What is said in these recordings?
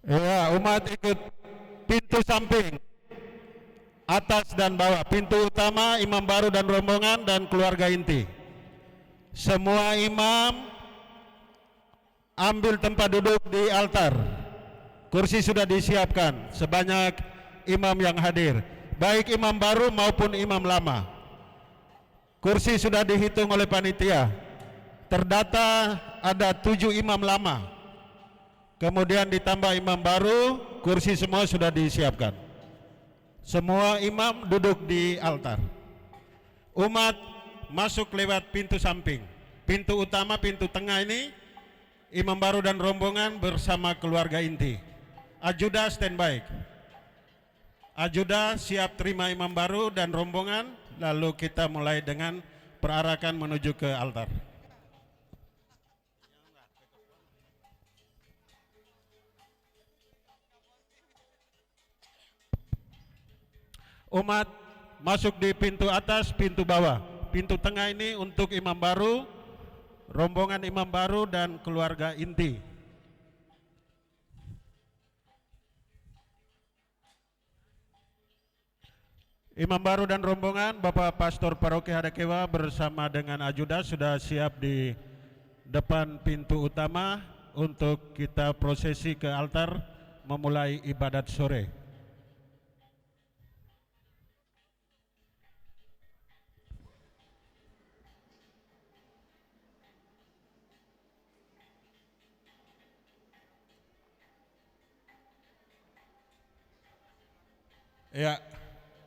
Ya, umat ikut pintu samping, atas dan bawah. Pintu utama imam baru dan rombongan dan keluarga inti. Semua imam ambil tempat duduk di altar. Kursi sudah disiapkan sebanyak imam yang hadir, baik imam baru maupun imam lama. Kursi sudah dihitung oleh panitia. Terdata ada 7 imam lama. Kemudian ditambah imam baru, kursi semua sudah disiapkan. Semua imam duduk di altar. Umat masuk lewat pintu samping. Pintu utama, pintu tengah ini imam baru dan rombongan bersama keluarga inti. Ajuda standby. Ajuda siap terima imam baru dan rombongan. Lalu kita mulai dengan perarakan menuju ke altar. Umat masuk di pintu atas, pintu bawah. Pintu tengah ini untuk imam baru, rombongan imam baru dan keluarga inti. Imam baru dan rombongan Bapak Pastor Paroki Hadakewa bersama dengan ajuda sudah siap di depan pintu utama untuk kita prosesi ke altar memulai ibadat sore. Ya,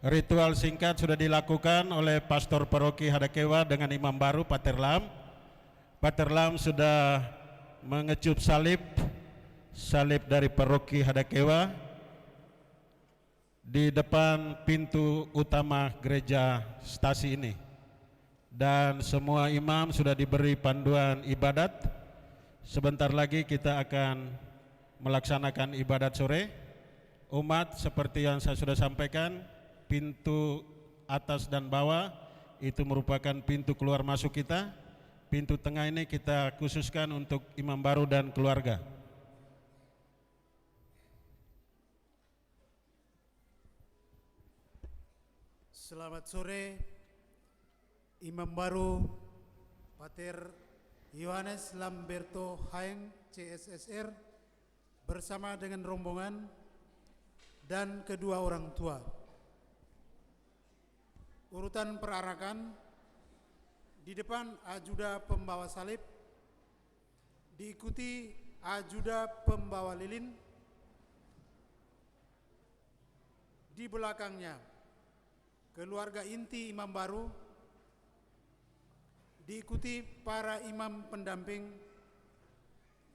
ritual singkat sudah dilakukan oleh Pastor Paroki Hadakewa dengan imam baru Pater Lam. Pater Lam sudah mengecup salib dari Paroki Hadakewa di depan pintu utama gereja stasi ini. Dan semua imam sudah diberi panduan ibadat. Sebentar lagi kita akan melaksanakan ibadat sore. Umat seperti yang saya sudah sampaikan, pintu atas dan bawah itu merupakan pintu keluar masuk kita. Pintu tengah ini kita khususkan untuk imam baru dan keluarga. Selamat sore, imam baru Pater Yohanes Lamberto Haeng CSSR bersama dengan rombongan dan kedua orang tua. Urutan perarakan di depan ajuda pembawa salib, diikuti ajuda pembawa lilin, di belakangnya keluarga inti imam baru, diikuti para imam pendamping,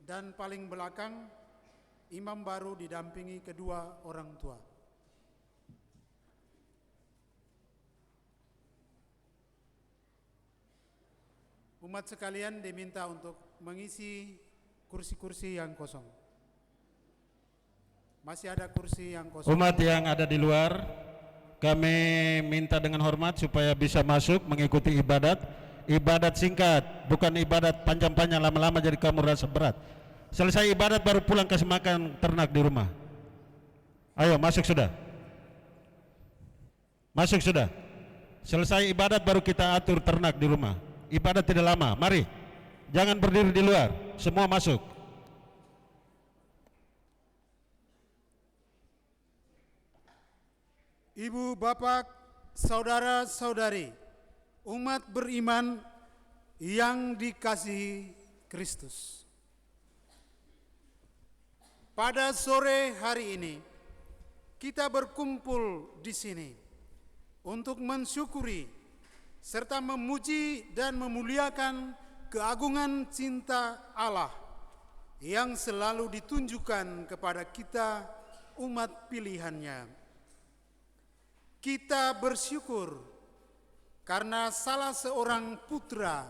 dan paling belakang imam baru didampingi kedua orang tua. Umat sekalian diminta untuk mengisi kursi-kursi yang kosong. Masih ada kursi yang kosong. Umat yang ada di luar, kami minta dengan hormat supaya bisa masuk mengikuti ibadat. Ibadat singkat, bukan ibadat panjang-panjang lama-lama jadi kamu rasa berat. Selesai ibadat baru pulang kasih makan ternak di rumah. Ayo masuk sudah. Masuk sudah. Selesai ibadat baru kita atur ternak di rumah. Ibadat tidak lama, mari. Jangan berdiri di luar, semua masuk. Ibu, bapak, saudara-saudari, umat beriman yang dikasihi Kristus. Pada sore hari ini, kita berkumpul di sini untuk mensyukuri serta memuji dan memuliakan keagungan cinta Allah yang selalu ditunjukkan kepada kita umat pilihannya. Kita bersyukur karena salah seorang putra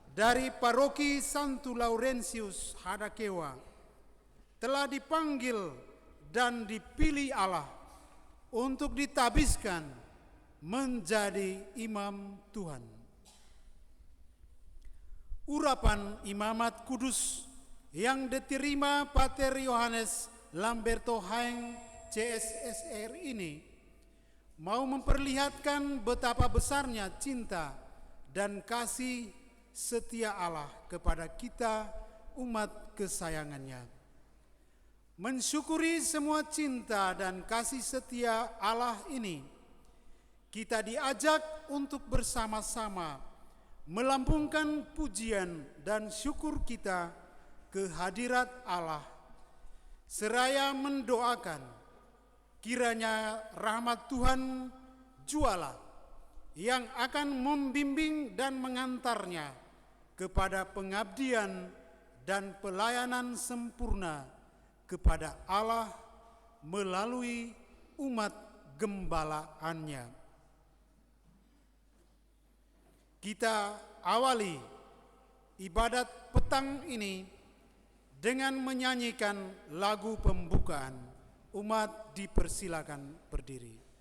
dari paroki Santo Laurentius Hadakewa telah dipanggil dan dipilih Allah untuk ditabiskan menjadi imam Tuhan. Urapan imamat kudus yang diterima Pater Yohanes Lamberto Haeng CSSR ini mau memperlihatkan betapa besarnya cinta dan kasih setia Allah kepada kita umat kesayangannya. Mensyukuri semua cinta dan kasih setia Allah ini, kita diajak untuk bersama-sama melambungkan pujian dan syukur kita ke hadirat Allah, seraya mendoakan kiranya rahmat Tuhan juala yang akan membimbing dan mengantarnya kepada pengabdian dan pelayanan sempurna kepada Allah melalui umat gembalaannya. Kita awali ibadat petang ini dengan menyanyikan lagu pembukaan. Umat dipersilakan berdiri.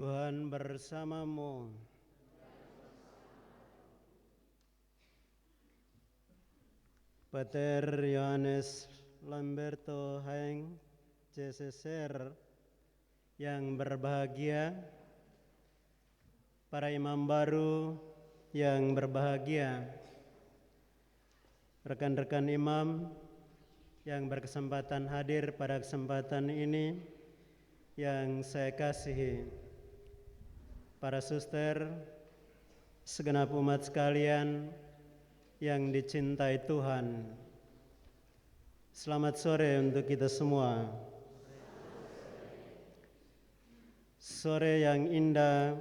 Tuhan bersamamu. Pater Yohanes Lamberto Haeng CSSR yang berbahagia, para imam baru yang berbahagia, rekan-rekan imam yang berkesempatan hadir pada kesempatan ini, yang saya kasihi, para suster, segenap umat sekalian yang dicintai Tuhan. Selamat sore untuk kita semua. Sore yang indah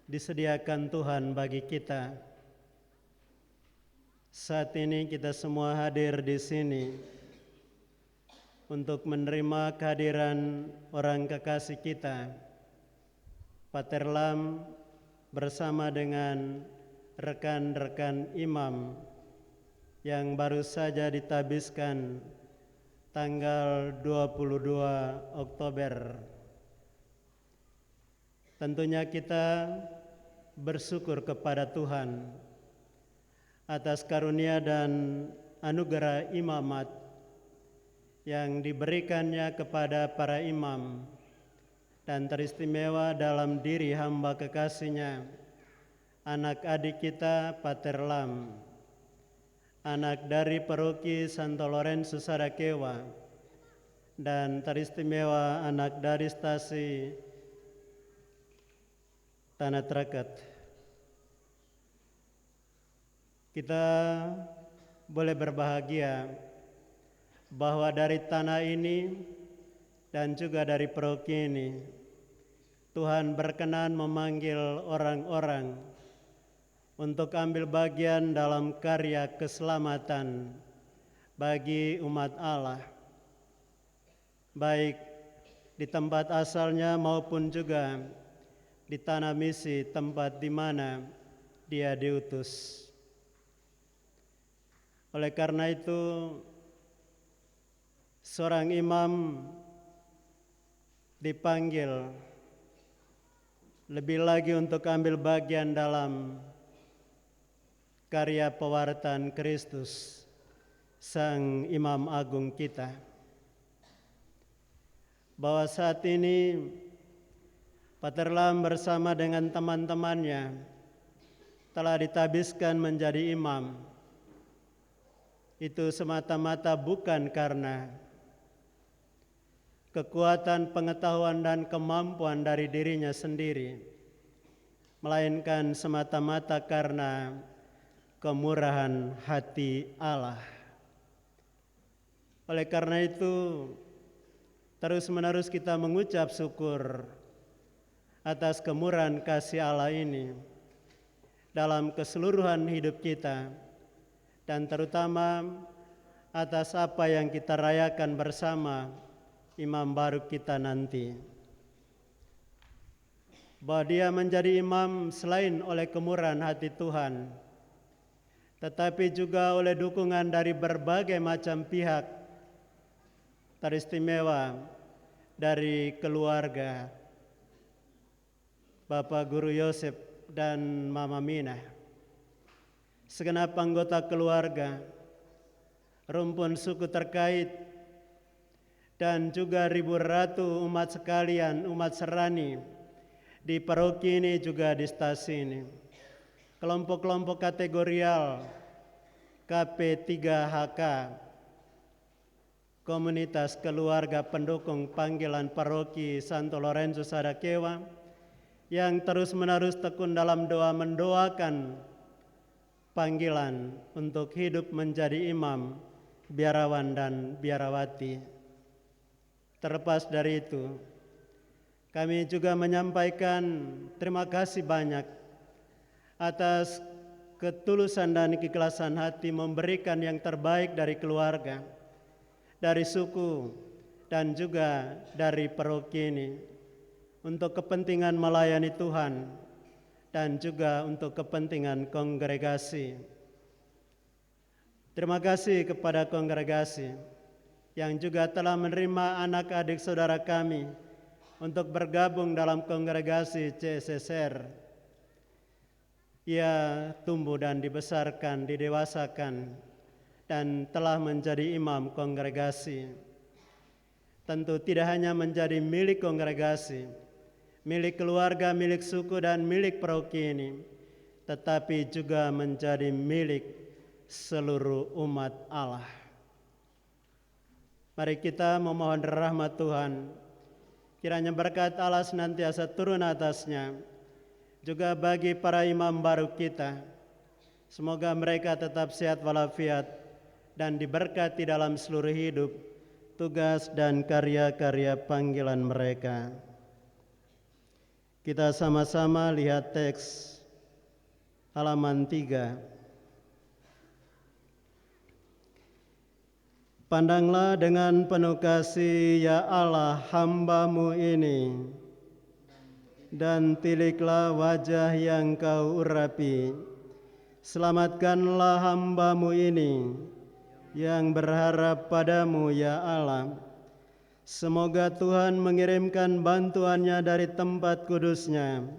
disediakan Tuhan bagi kita. Saat ini kita semua hadir di sini untuk menerima kehadiran orang kekasih kita, Pater Lam, bersama dengan rekan-rekan imam yang baru saja ditabiskan tanggal 22 Oktober. Tentunya kita bersyukur kepada Tuhan atas karunia dan anugerah imamat yang diberikannya kepada para imam, dan teristimewa dalam diri hamba kekasihnya, anak adik kita Pater Lam, anak dari paroki Santo Lorenzo Sarakewa, dan teristimewa anak dari stasi Tanah Trakat. Kita boleh berbahagia bahwa dari tanah ini dan juga dari paroki ini, Tuhan berkenan memanggil orang-orang untuk ambil bagian dalam karya keselamatan bagi umat Allah, baik di tempat asalnya maupun juga di tanah misi, tempat di mana Dia diutus. Oleh karena itu, seorang imam dipanggil lebih lagi untuk ambil bagian dalam karya pewartaan Kristus, Sang Imam Agung kita. Bahwa saat ini Pater Lam bersama dengan teman-temannya telah ditabiskan menjadi imam. Itu semata-mata bukan karena kekuatan pengetahuan dan kemampuan dari dirinya sendiri, melainkan semata-mata karena kemurahan hati Allah. Oleh karena itu, terus-menerus kita mengucap syukur atas kemurahan kasih Allah ini dalam keseluruhan hidup kita, dan terutama atas apa yang kita rayakan bersama imam baru kita nanti. Bahwa dia menjadi imam selain oleh kemurahan hati Tuhan, tetapi juga oleh dukungan dari berbagai macam pihak, teristimewa dari keluarga Bapak Guru Yosef dan Mama Mina, segenap anggota keluarga, rumpun suku terkait, dan juga ribu ratu umat sekalian, umat serani di paroki ini juga di stasi ini. Kelompok-kelompok kategorial KP3HK, komunitas keluarga pendukung panggilan paroki Santo Lorenzo Sarakewa, yang terus-menerus tekun dalam doa mendoakan panggilan untuk hidup menjadi imam, biarawan dan biarawati. Terlepas dari itu, kami juga menyampaikan terima kasih banyak atas ketulusan dan keikhlasan hati memberikan yang terbaik dari keluarga, dari suku, dan juga dari paroki ini untuk kepentingan melayani Tuhan dan juga untuk kepentingan kongregasi. Terima kasih kepada kongregasi yang juga telah menerima anak adik saudara kami untuk bergabung dalam kongregasi CSSR. Ia tumbuh dan dibesarkan, didewasakan, dan telah menjadi imam kongregasi. Tentu tidak hanya menjadi milik kongregasi, milik keluarga, milik suku, dan milik paroki ini, tetapi juga menjadi milik seluruh umat Allah. Mari kita memohon rahmat Tuhan. Kiranya berkat Allah senantiasa turun atasnya, juga bagi para imam baru kita. Semoga mereka tetap sehat walafiat dan diberkati dalam seluruh hidup, tugas dan karya-karya panggilan mereka. Kita sama-sama lihat teks halaman 3. Pandanglah dengan penuh kasih ya Allah hamba-Mu ini, dan tiliklah wajah yang Kau urapi. Selamatkanlah hamba-Mu ini yang berharap pada-Mu ya Allah. Semoga Tuhan mengirimkan bantuannya dari tempat kudus-Nya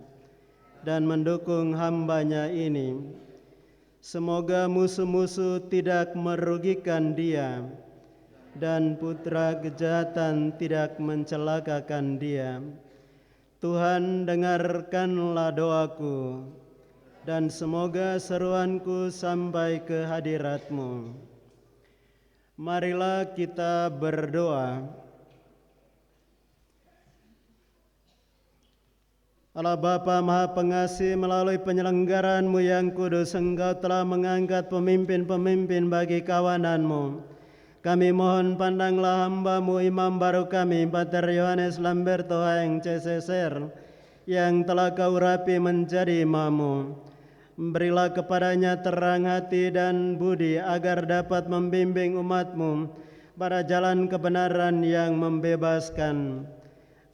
dan mendukung hamba-Nya ini. Semoga musuh-musuh tidak merugikan dia, dan putra kejahatan tidak mencelakakan dia. Tuhan, dengarkanlah doaku, dan semoga seruanku sampai ke hadirat-Mu. Marilah kita berdoa. Allah Bapa Maha Pengasih, melalui penyelenggaraan-Mu yang kudus, Engkau telah mengangkat pemimpin-pemimpin bagi kawanan-Mu. Kami mohon pandanglah hamba-Mu imam baru kami, Pater Yohanes Lamberto Haeng CSSR, yang telah Kau urapi menjadi imam-Mu. Berilah kepadanya terang hati dan budi agar dapat membimbing umat-Mu pada jalan kebenaran yang membebaskan.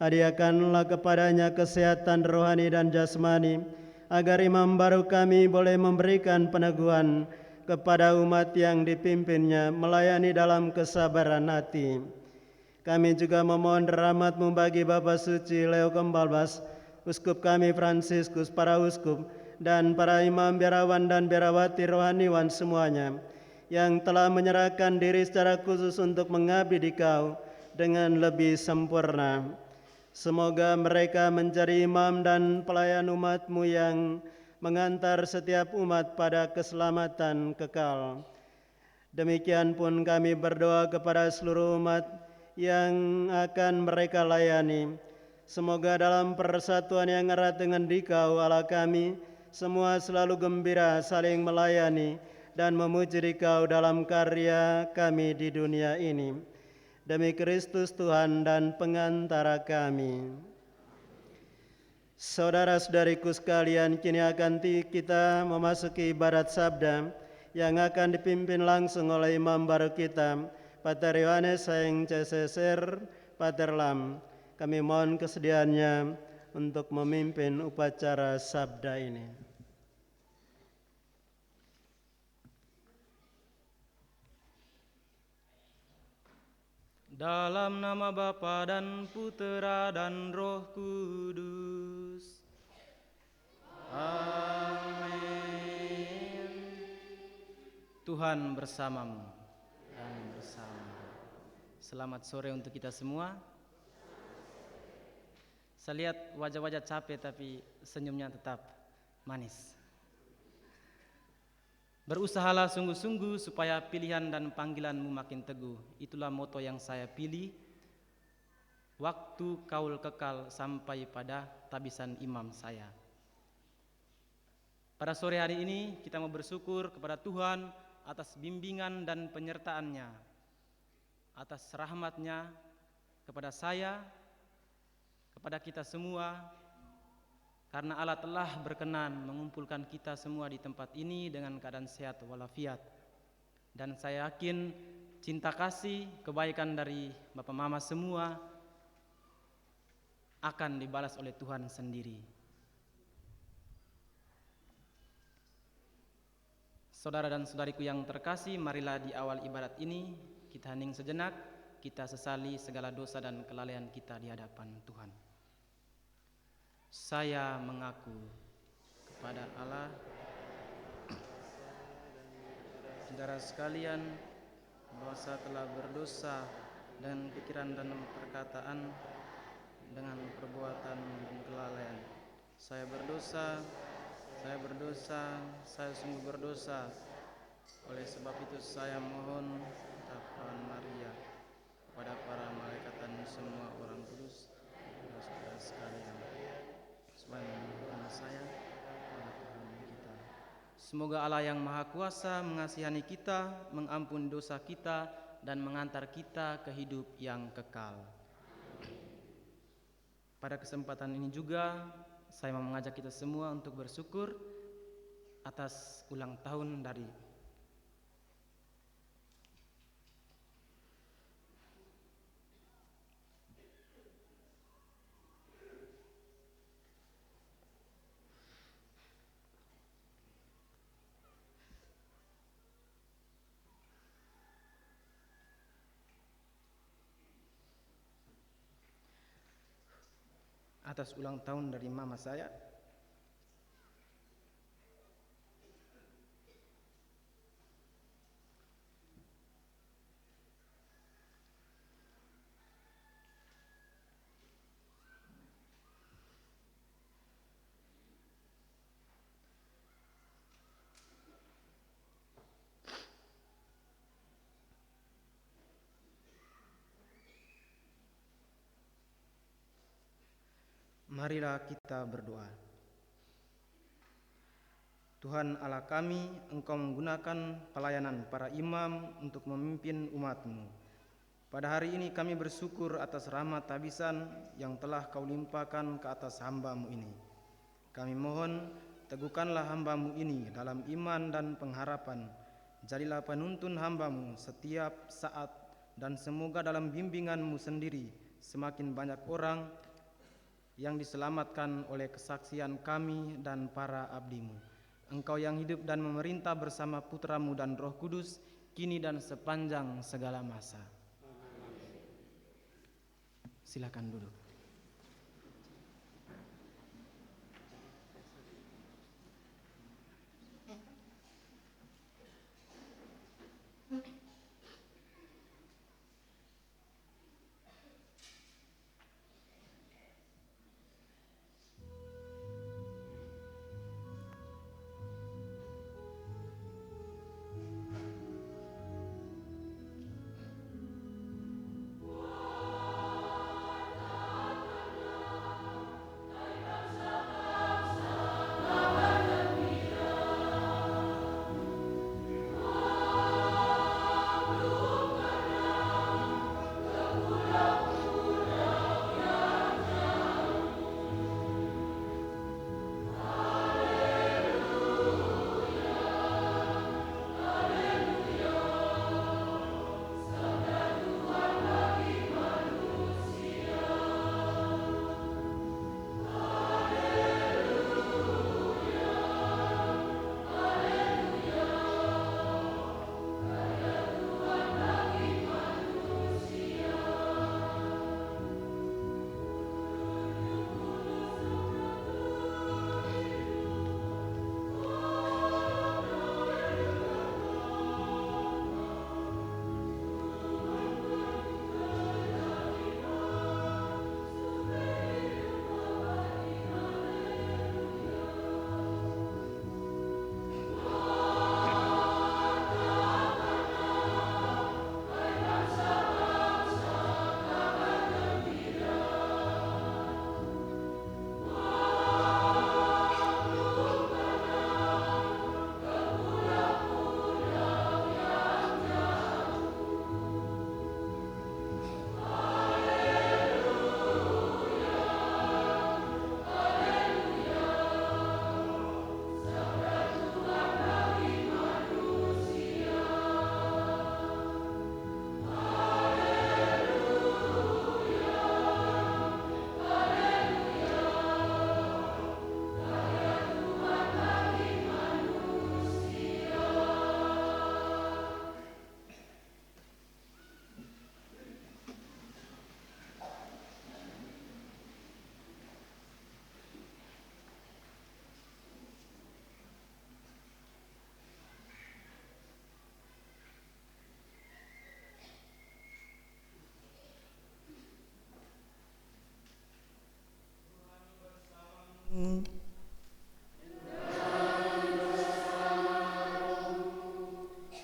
Hadiahkanlah kepadanya kesehatan rohani dan jasmani, agar imam baru kami boleh memberikan peneguhan kepada umat yang dipimpinnya, melayani dalam kesabaran hati. Kami juga memohon rahmat-Mu bagi Bapak Suci Leo Kembalbas, Uskup kami Fransiskus, para uskup, dan para imam biarawan dan biarawati rohaniwan semuanya, yang telah menyerahkan diri secara khusus untuk mengabdi di Kau dengan lebih sempurna. Semoga mereka menjadi imam dan pelayan umat-Mu yang mengantar setiap umat pada keselamatan kekal. Demikian pun kami berdoa kepada seluruh umat yang akan mereka layani. Semoga dalam persatuan yang erat dengan Dikau Allah kami, semua selalu gembira saling melayani dan memuji Dikau dalam karya kami di dunia ini. Demi Kristus Tuhan dan pengantara kami. Saudara-saudariku sekalian, kini akan kita memasuki ibadat sabda yang akan dipimpin langsung oleh imam baru kita, Pater Yohanes Haeng CSSR, Pater Lam. Kami mohon kesediaannya untuk memimpin upacara sabda ini. Dalam nama Bapa dan Putera dan Roh Kudus. Amin. Tuhan bersamamu dan bersamamu. Selamat sore untuk kita semua. Saya lihat wajah-wajah capek tapi senyumnya tetap manis. Berusahalah sungguh-sungguh supaya pilihan dan panggilanmu makin teguh. Itulah moto yang saya pilih. Waktu kaul kekal sampai pada tabisan imam saya. Pada sore hari ini kita mau bersyukur kepada Tuhan atas bimbingan dan penyertaannya, atas rahmatnya kepada saya, kepada kita semua, karena Allah telah berkenan mengumpulkan kita semua di tempat ini dengan keadaan sehat walafiat. Dan saya yakin cinta kasih, kebaikan dari Bapak Mama semua akan dibalas oleh Tuhan sendiri. Saudara dan saudariku yang terkasih, marilah di awal ibadat ini kita hening sejenak, kita sesali segala dosa dan kelalaian kita di hadapan Tuhan. Saya mengaku kepada Allah, saudara sekalian, bahwa saya telah berdosa dengan pikiran dan perkataan, dengan perbuatan dan kelalaian. Saya berdosa, saya sungguh berdosa. Oleh sebab itu saya mohon Tuhan Maria, kepada para malaikat dan semua orang kudus, saudara sekalian, sebagaimana saya, kepada Tuhan kita. Semoga Allah yang Maha Kuasa mengasihani kita, mengampuni dosa kita, dan mengantar kita ke hidup yang kekal. Pada kesempatan ini juga, saya mau mengajak kita semua untuk bersyukur atas ulang tahun dari ulang tahun dari mama saya. Marilah kita berdoa. Tuhan Allah kami, Engkau menggunakan pelayanan para imam untuk memimpin umat-Mu. Pada hari ini kami bersyukur atas rahmat tabisan yang telah Kau limpahkan ke atas hamba-Mu ini. Kami mohon, teguhkanlah hamba-Mu ini dalam iman dan pengharapan. Jadilah penuntun hamba-Mu setiap saat, dan semoga dalam bimbingan-Mu sendiri semakin banyak orang yang diselamatkan oleh kesaksian kami dan para abdi-Mu. Engkau yang hidup dan memerintah bersama Putra-Mu dan Roh Kudus, kini dan sepanjang segala masa. Silakan duduk.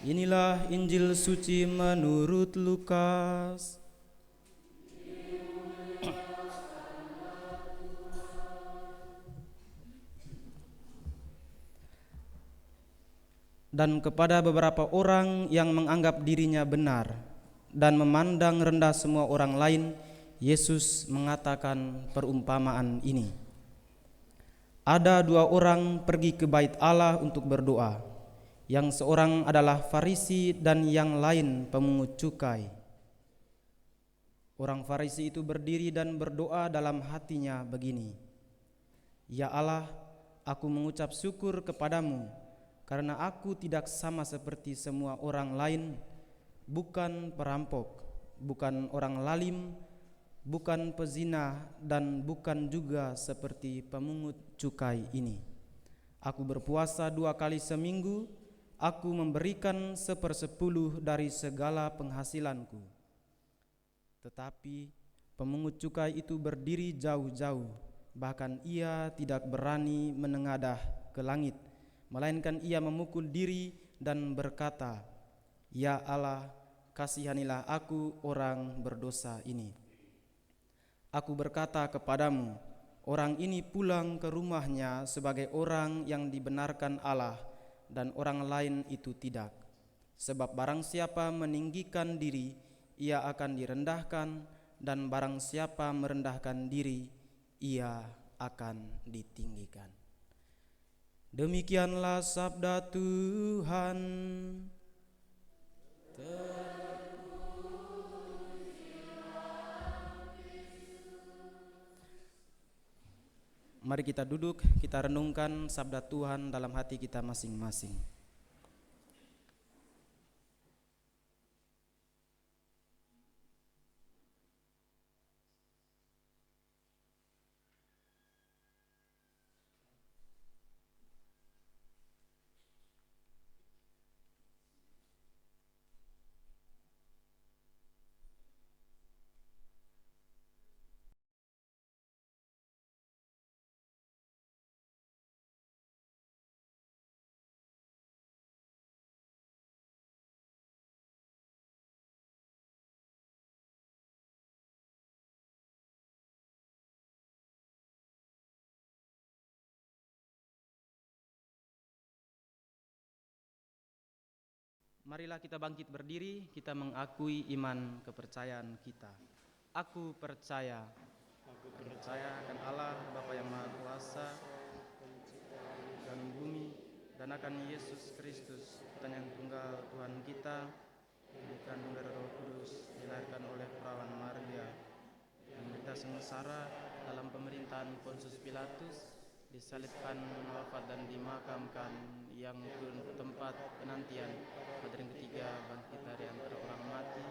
Inilah Injil suci menurut Lukas. dan kepada beberapa orang yang menganggap dirinya benar dan memandang rendah semua orang lain, Yesus mengatakan perumpamaan ini. Ada dua orang pergi ke bait Allah untuk berdoa. Yang seorang adalah Farisi dan yang lain pemungut cukai. Orang Farisi itu berdiri dan berdoa dalam hatinya begini, "Ya Allah, aku mengucap syukur kepadamu karena aku tidak sama seperti semua orang lain, bukan perampok, bukan orang lalim, bukan pezina, dan bukan juga seperti pemungut cukai ini. Aku berpuasa 2 kali seminggu, aku memberikan 1/10 dari segala penghasilanku." Tetapi pemungut cukai itu berdiri jauh-jauh, bahkan ia tidak berani menengadah ke langit, melainkan ia memukul diri dan berkata, "Ya Allah, kasihanilah aku orang berdosa ini." Aku berkata kepadamu, orang ini pulang ke rumahnya sebagai orang yang dibenarkan Allah, dan orang lain itu tidak. Sebab barang siapa meninggikan diri, ia akan direndahkan, dan barang siapa merendahkan diri, ia akan ditinggikan. Demikianlah sabda Tuhan. Mari kita duduk, kita renungkan sabda Tuhan dalam hati kita masing-masing. Marilah kita bangkit berdiri, kita mengakui iman kepercayaan kita. Aku percaya akan Allah Bapa yang Maha Kuasa dan bumi, dan akan Yesus Kristus, Putra yang tunggal Tuhan kita, dikandung dari Roh Kudus, dilahirkan oleh perawan Maria, menderita sengsara dalam pemerintahan Pontius Pilatus, disalibkan, wafat dan dimakamkan, yang turun ke tempat penantian, pada hari ketiga bangkit dari antara orang mati,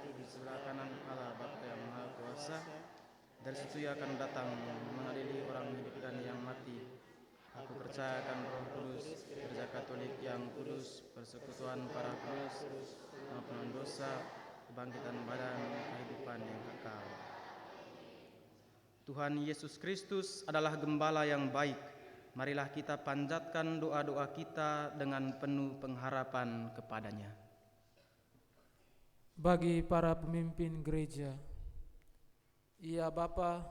di sebelah kanan Allah Bapa yang Maha Kuasa. Dari situ ia akan datang mengadili orang hidup dan yang mati. Aku percaya akan Roh Kudus, Gereja Katolik yang kudus, persekutuan para kudus, pengampunan dosa, kebangkitan badan, kehidupan yang kekal. Tuhan Yesus Kristus adalah gembala yang baik. Marilah kita panjatkan doa-doa kita dengan penuh pengharapan kepadanya. Bagi para pemimpin gereja, ya Bapa,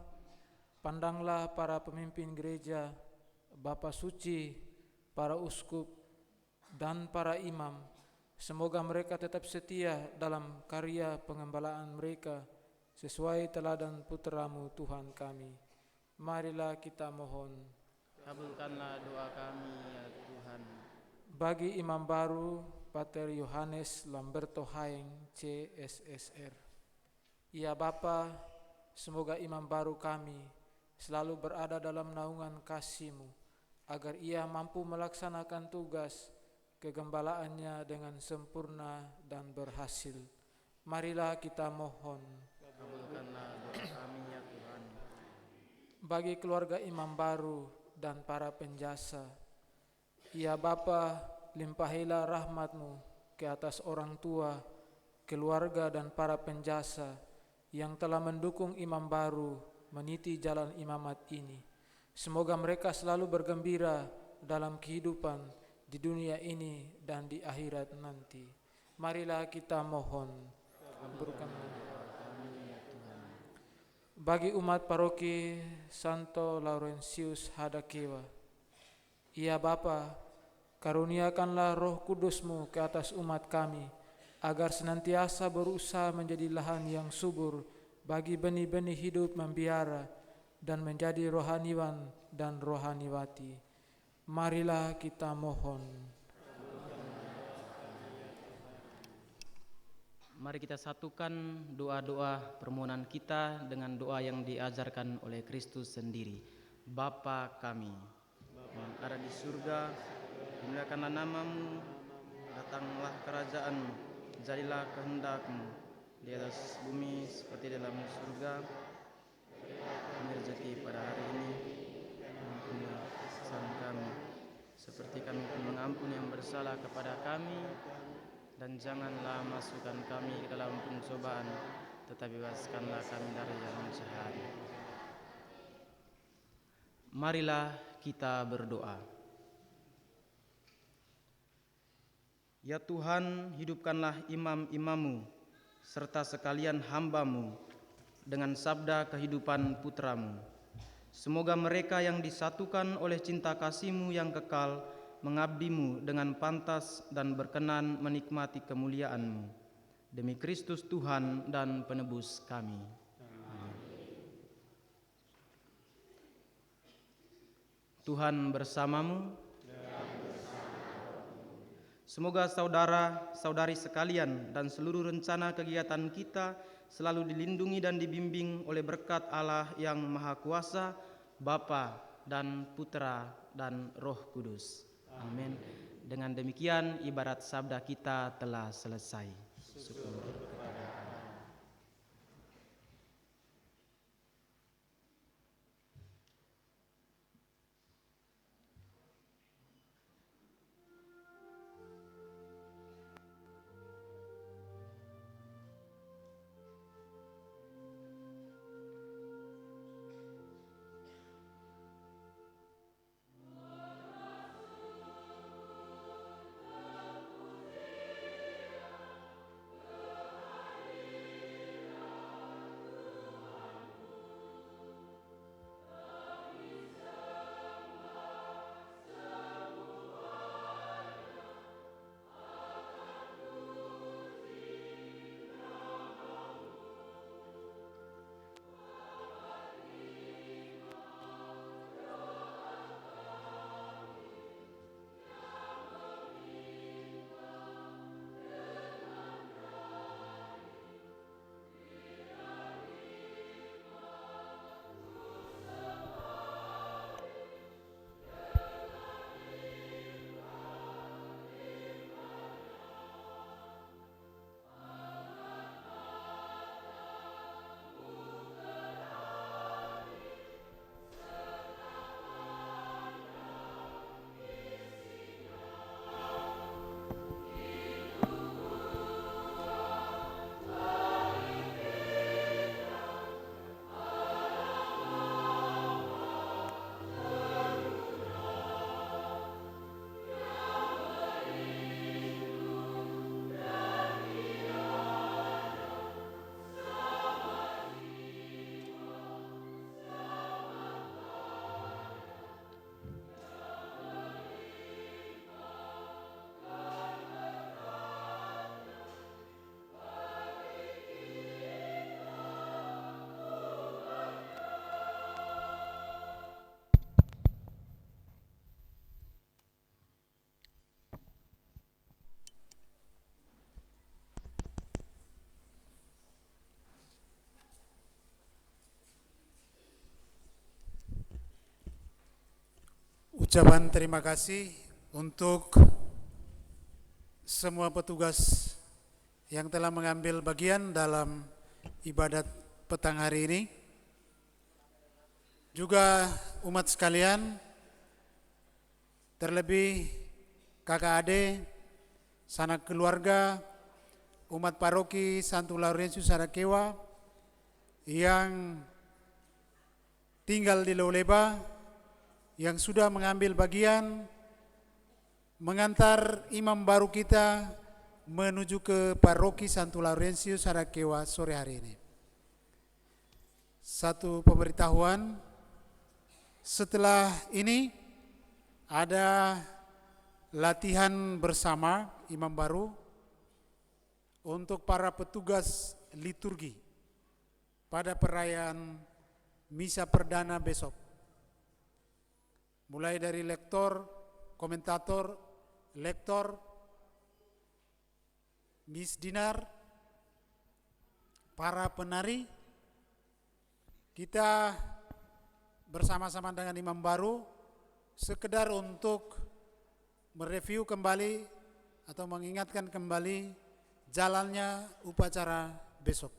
pandanglah para pemimpin gereja, Bapa suci, para uskup, dan para imam. Semoga mereka tetap setia dalam karya pengembalaan mereka, sesuai teladan Putra-Mu Tuhan kami. Marilah kita mohon. Kabulkanlah doa kami ya Tuhan. Bagi imam baru, Pater Yohanes Lamberto Haeng, CSSR. Ya Bapa, semoga imam baru kami selalu berada dalam naungan kasih-Mu, agar ia mampu melaksanakan tugas kegembalaannya dengan sempurna dan berhasil. Marilah kita mohon. Kabulkanlah doa kami ya Tuhan. Bagi keluarga imam baru dan para penjasa, ya Bapa, limpahilah rahmat-Mu ke atas orang tua, keluarga dan para penjasa yang telah mendukung imam baru meniti jalan imamat ini. Semoga mereka selalu bergembira dalam kehidupan di dunia ini dan di akhirat nanti. Marilah kita mohon. Bagi umat paroki Santo Laurentius Hadakewa, Ya Bapa, karuniakanlah Roh Kudus-Mu ke atas umat kami, agar senantiasa berusaha menjadi lahan yang subur bagi benih-benih hidup membiara dan menjadi rohaniwan dan rohaniwati. Marilah kita mohon. Mari kita satukan doa-doa permohonan kita dengan doa yang diajarkan oleh Kristus sendiri. Bapa kami, yang ada di surga, dimuliakanlah namamu, datanglah kerajaanmu, jadilah kehendak-Mu di atas bumi seperti dalam surga. Kami rezeki pada hari ini, ampunilah kesalahan kami, seperti kami pun mengampuni yang bersalah kepada kami, dan janganlah masukkan kami ke dalam pencobaan, tetapi bebaskanlah kami dari yang jahat. Marilah kita berdoa. Ya Tuhan, hidupkanlah imam-imam-Mu serta sekalian hamba-Mu dengan sabda kehidupan putra-Mu. Semoga mereka yang disatukan oleh cinta kasih-Mu yang kekal mengabdi-Mu dengan pantas dan berkenan menikmati kemuliaan-Mu. Demi Kristus Tuhan dan penebus kami. Amin. Tuhan bersamamu. Semoga saudara-saudari sekalian dan seluruh rencana kegiatan kita selalu dilindungi dan dibimbing oleh berkat Allah yang Maha Kuasa, Bapa dan Putra dan Roh Kudus. Amin. Dengan demikian ibarat sabda kita telah selesai. Syukur kepada Allah. Ucapan terima kasih untuk semua petugas yang telah mengambil bagian dalam ibadat petang hari ini. Juga umat sekalian, terlebih kakak adik, sanak keluarga, umat paroki Santo Laurentius Sarakewa yang tinggal di Loleba, yang sudah mengambil bagian mengantar imam baru kita menuju ke paroki Santo Laurentius Sarakewa sore hari ini. Satu pemberitahuan, setelah ini ada latihan bersama imam baru untuk para petugas liturgi pada perayaan misa perdana besok. Mulai dari lektor, komentator, lektor, misdinar, para penari, kita bersama-sama dengan imam baru sekedar untuk mereview kembali atau mengingatkan kembali jalannya upacara besok.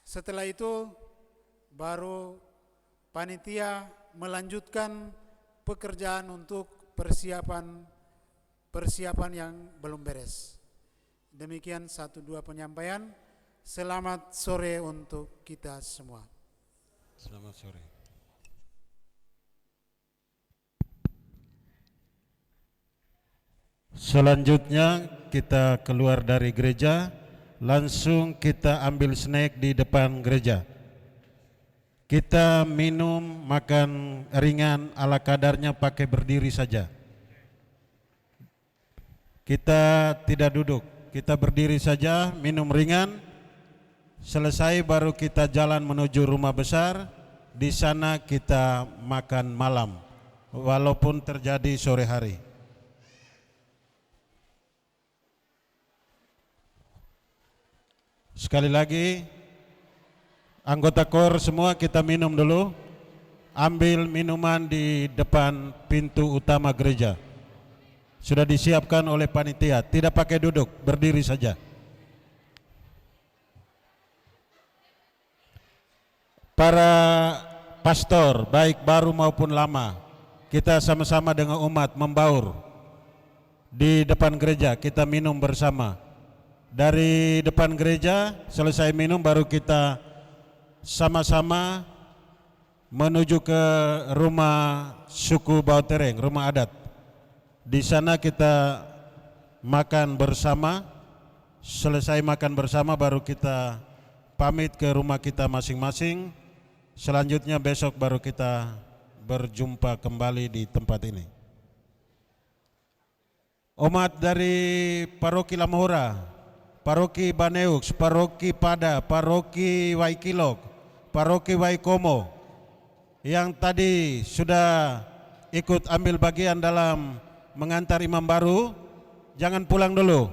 Setelah itu baru panitia melanjutkan pekerjaan untuk persiapan yang belum beres. Demikian 1-2 penyampaian. Selamat sore untuk kita semua. Selamat sore. Selanjutnya kita keluar dari gereja, langsung kita ambil snack di depan gereja. Kita minum, makan ringan ala kadarnya pakai berdiri saja. Kita tidak duduk, kita berdiri saja, minum ringan. Selesai baru kita jalan menuju rumah besar. Di sana kita makan malam, walaupun terjadi sore hari. Sekali lagi, anggota KOR semua kita minum dulu. Ambil minuman di depan pintu utama gereja. Sudah disiapkan oleh panitia, tidak pakai duduk, berdiri saja. Para pastor, baik baru maupun lama, kita sama-sama dengan umat membaur di depan gereja, kita minum bersama. Dari depan gereja, selesai minum baru kita sama-sama menuju ke rumah suku Bautereng, rumah adat. Di sana kita makan bersama, selesai makan bersama baru kita pamit ke rumah kita masing-masing. Selanjutnya besok baru kita berjumpa kembali di tempat ini. Umat dari Paroki Lamahora, Paroki Baneux, Paroki Pada, Paroki Waikilok, Paroki Waikomo yang tadi sudah ikut ambil bagian dalam mengantar imam baru, jangan pulang dulu.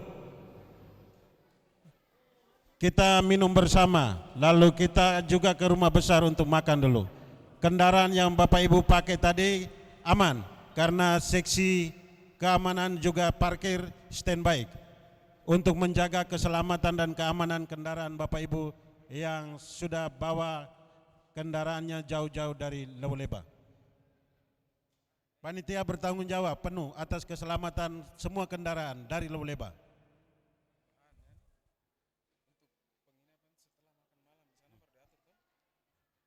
Kita minum bersama, lalu kita juga ke rumah besar untuk makan dulu. Kendaraan yang Bapak Ibu pakai tadi aman, karena seksi keamanan juga parkir standby untuk menjaga keselamatan dan keamanan kendaraan Bapak Ibu yang sudah bawa kendaraannya jauh-jauh dari Lewuleba. Panitia bertanggung jawab penuh atas keselamatan semua kendaraan dari Lewuleba.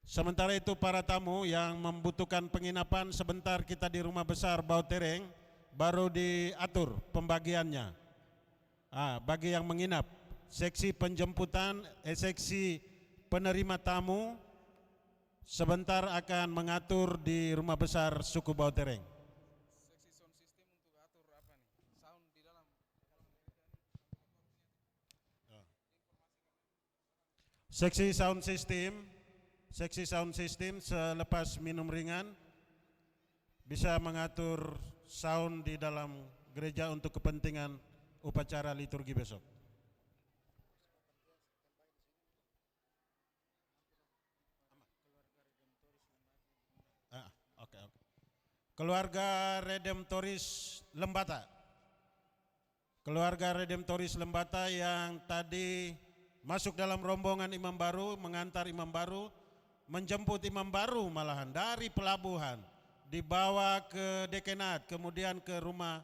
Sementara itu para tamu yang membutuhkan penginapan sebentar kita di rumah besar Bautereng baru diatur pembagiannya. Bagi yang menginap, seksi penjemputan, seksi penerima tamu sebentar akan mengatur di rumah besar suku Bautereng. Seksi sound system. Seksi sound system selepas minum ringan bisa mengatur sound di dalam gereja untuk kepentingan upacara liturgi besok. Oke. Keluarga Redemptoris Lembata. Keluarga Redemptoris Lembata yang tadi masuk dalam rombongan imam baru, mengantar imam baru, menjemput imam baru malahan dari pelabuhan, dibawa ke dekenat, kemudian ke rumah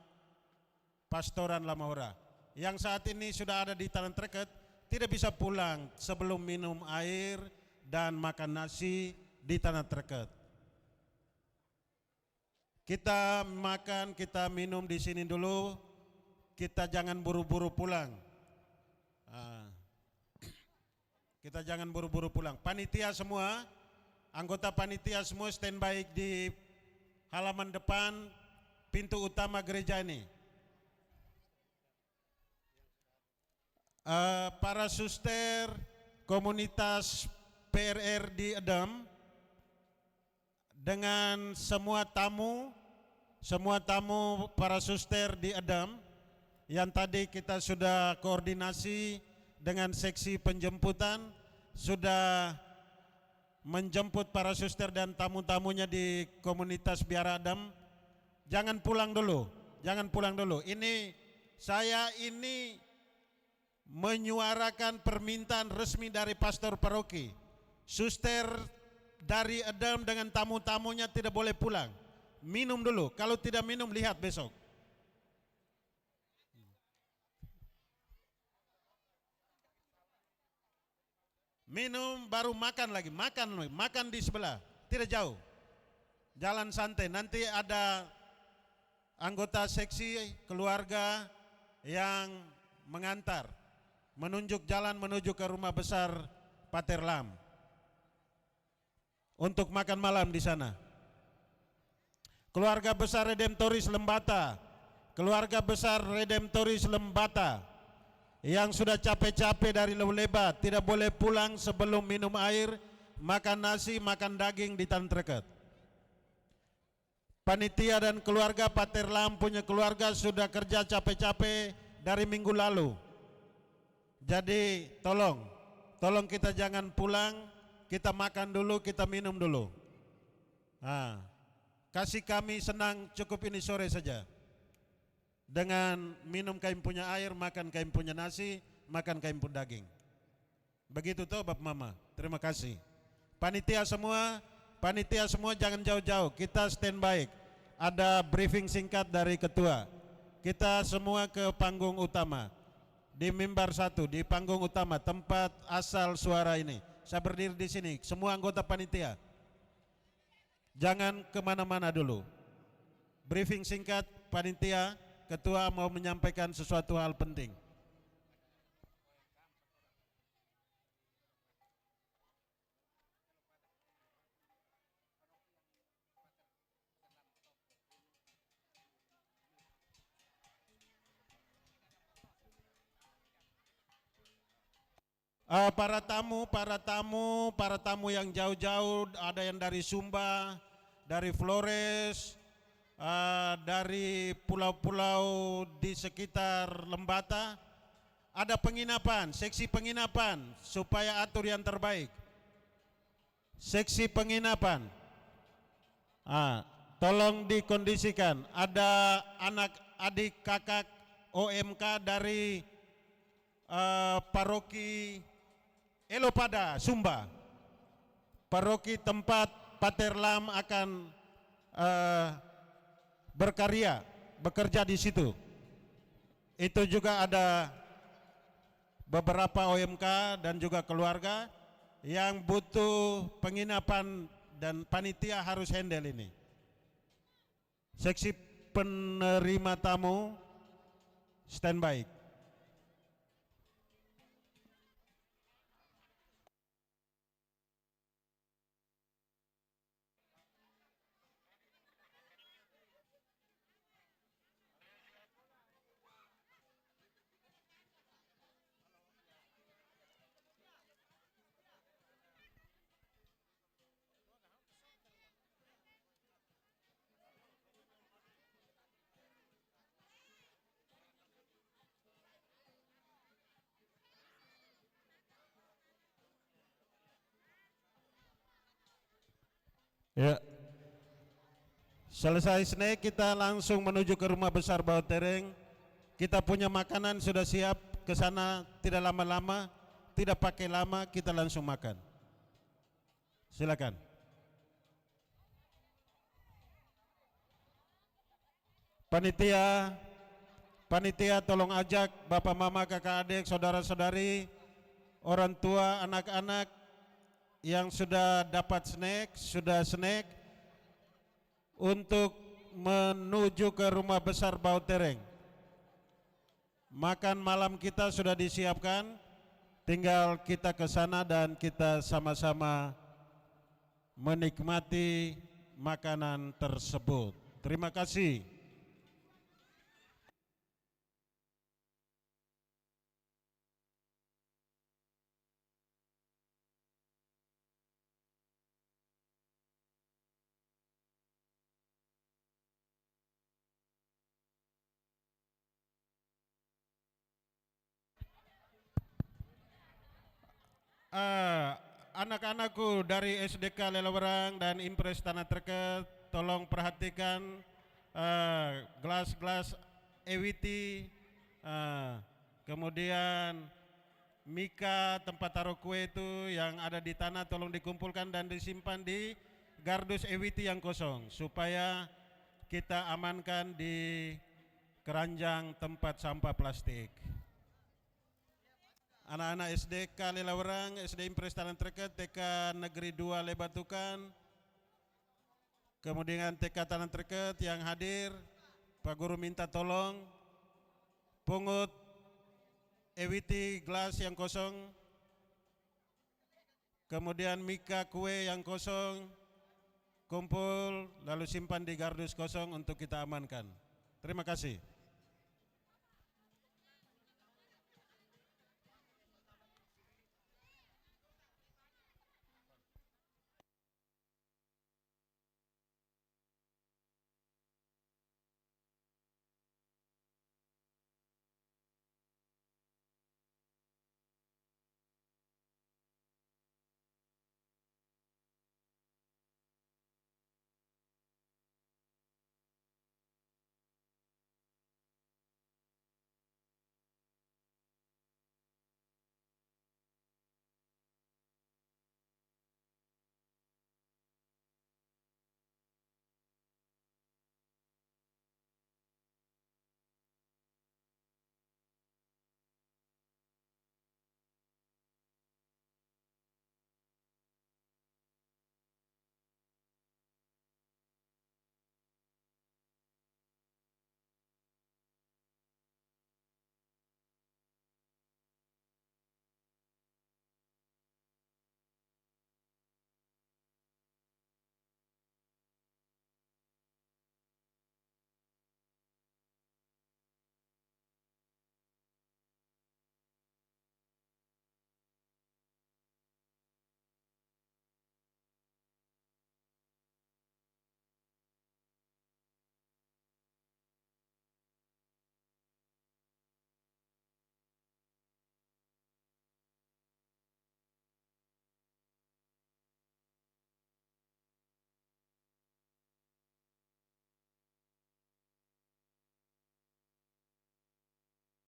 pastoran Lamahora. Yang saat ini sudah ada di Tanah Treket, tidak bisa pulang sebelum minum air dan makan nasi di Tanah Treket. Kita makan, kita minum di sini dulu, kita jangan buru-buru pulang. Kita jangan buru-buru pulang. Panitia semua, anggota panitia semua standby di halaman depan pintu utama gereja ini. Para suster komunitas PRR di Edam dengan semua tamu para suster di Edam yang tadi kita sudah koordinasi dengan seksi penjemputan, sudah menjemput para suster dan tamu-tamunya di komunitas Biara Edam. Jangan pulang dulu. Saya ini menyuarakan permintaan resmi dari pastor paroki. Suster dari Edam dengan tamu-tamunya tidak boleh pulang. Minum dulu. Kalau tidak minum, lihat besok. Minum baru makan lagi. Makan di sebelah. Tidak jauh. Jalan santai. Nanti ada anggota seksi keluarga yang mengantar, menunjuk jalan menuju ke rumah besar Pater Lam untuk makan malam di sana. Keluarga besar Redemptoris Lembata, yang sudah capek-capek dari Lebat tidak boleh pulang sebelum minum air, makan nasi, makan daging di Tan Treket. Panitia dan keluarga Pater Lam punya keluarga sudah kerja capek-capek dari minggu lalu. Jadi tolong kita jangan pulang, kita makan dulu, kita minum dulu. Kasih kami senang cukup ini sore saja. Dengan minum kami punya air, makan kami punya nasi, makan kami pun daging. Begitu toh Bapak Mama, terima kasih. Panitia semua jangan jauh-jauh, kita standby. Ada briefing singkat dari ketua. Kita semua ke panggung utama. Di mimbar 1, di panggung utama, tempat asal suara ini. Saya berdiri di sini, semua anggota panitia. Jangan kemana-mana dulu. Briefing singkat panitia, ketua mau menyampaikan sesuatu hal penting. Para tamu yang jauh-jauh, ada yang dari Sumba, dari Flores, dari pulau-pulau di sekitar Lembata. Ada penginapan, seksi penginapan, supaya atur yang terbaik. Seksi penginapan, tolong dikondisikan. Ada anak, adik, kakak OMK dari paroki Elopada, Sumba, paroki tempat Pater Lam akan bekerja di situ. Itu juga ada beberapa OMK dan juga keluarga yang butuh penginapan dan panitia harus handle ini. Seksi penerima tamu standby. Ya, selesai snack kita langsung menuju ke rumah besar Bautereng. Kita punya makanan sudah siap, ke sana tidak lama-lama, tidak pakai lama, kita langsung makan. Silakan. Panitia tolong ajak bapak mama, kakak adik, saudara-saudari, orang tua, anak-anak yang sudah dapat snack untuk menuju ke rumah besar Bautereng. Makan malam kita sudah disiapkan, tinggal kita ke sana dan kita sama-sama menikmati makanan tersebut. Terima kasih. Anak-anakku dari SDK Lelawerang dan Impres Tanah Terket, tolong perhatikan gelas-gelas EWT, kemudian mika tempat taruh kue itu yang ada di tanah tolong dikumpulkan dan disimpan di gardus EWT yang kosong supaya kita amankan di keranjang tempat sampah plastik. Anak-anak SDK Lelawerang, SD Impres Tanah Terket, TK Negeri 2 Lebatukan, kemudian TK Tanah Terket yang hadir, Pak Guru minta tolong pungut EWT gelas yang kosong, kemudian mika kue yang kosong, kumpul lalu simpan di gardus kosong untuk kita amankan. Terima kasih.